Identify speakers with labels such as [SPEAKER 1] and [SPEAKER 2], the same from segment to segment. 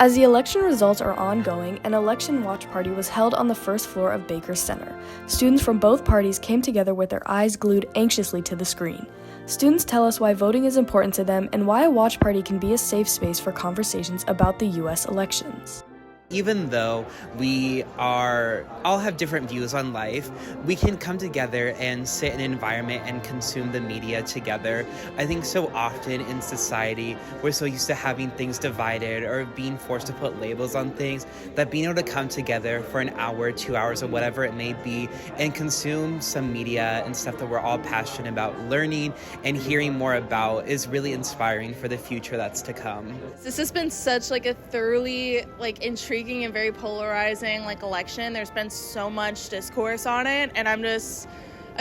[SPEAKER 1] As the election results are ongoing, an election watch party was held on the first floor of Baker Center. Students from both parties came together with their eyes glued anxiously to the screen. Students tell us why voting is important to them and why a watch party can be a safe space for conversations about the U.S. elections.
[SPEAKER 2] Even though we all have different views on life, we can come together and sit in an environment and consume the media together. I think so often in society, we're so used to having things divided or being forced to put labels on things, that being able to come together for an hour, 2 hours, or whatever it may be, and consume some media and stuff that we're all passionate about learning and hearing more about is really inspiring for the future that's to come.
[SPEAKER 3] This has been such a thoroughly intriguing and very polarizing election. There's been so much discourse on it, and I'm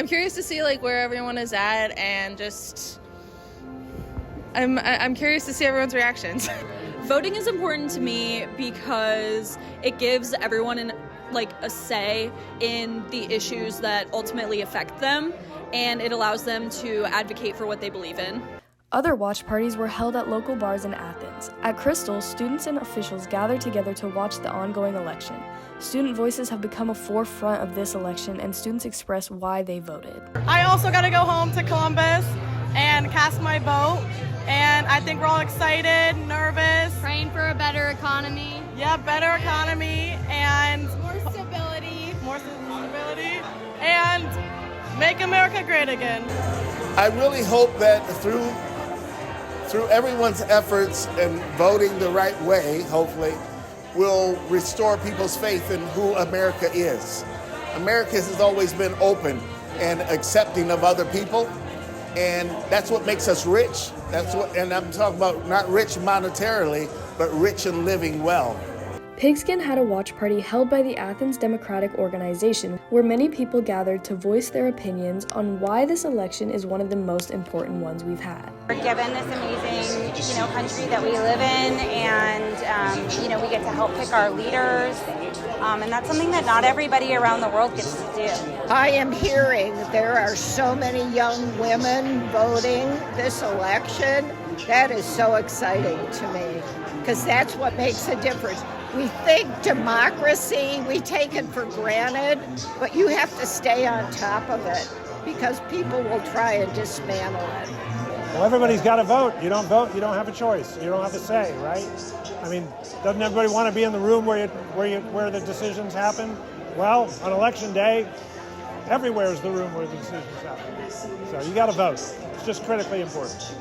[SPEAKER 3] curious to see where everyone is at, and just I'm curious to see everyone's reactions.
[SPEAKER 4] Voting is important to me because it gives everyone a say in the issues that ultimately affect them, and it allows them to advocate for what they believe in.
[SPEAKER 1] Other watch parties were held at local bars in Athens. At Crystal, students and officials gathered together to watch the ongoing election. Student voices have become a forefront of this election, and students express why they voted.
[SPEAKER 5] I also got to go home to Columbus and cast my vote, and I think we're all excited, nervous.
[SPEAKER 6] Praying for a better economy.
[SPEAKER 5] Yeah, better economy and
[SPEAKER 6] More stability,
[SPEAKER 5] and make America great again.
[SPEAKER 7] I really hope that through everyone's efforts and voting the right way, hopefully, will restore people's faith in who America is. America has always been open and accepting of other people, and that's what makes us rich. And I'm talking about not rich monetarily, but rich in living well.
[SPEAKER 1] Pigskin had a watch party held by the Athens Democratic Organization, where many people gathered to voice their opinions on why this election is one of the most important ones we've had.
[SPEAKER 8] We're given this amazing, country that we live in, and we get to help pick our leaders, and that's something that not everybody around the world gets to do.
[SPEAKER 9] I am hearing there are so many young women voting this election. That is so exciting to me, because that's what makes a difference. We think democracy, we take it for granted, but you have to stay on top of it because people will try and dismantle it.
[SPEAKER 10] Well, everybody's got to vote. You don't vote, you don't have a choice. You don't have a say, right? I mean, doesn't everybody want to be in the room where the decisions happen? Well, on election day, everywhere is the room where the decisions happen. So you got to vote. It's just critically important.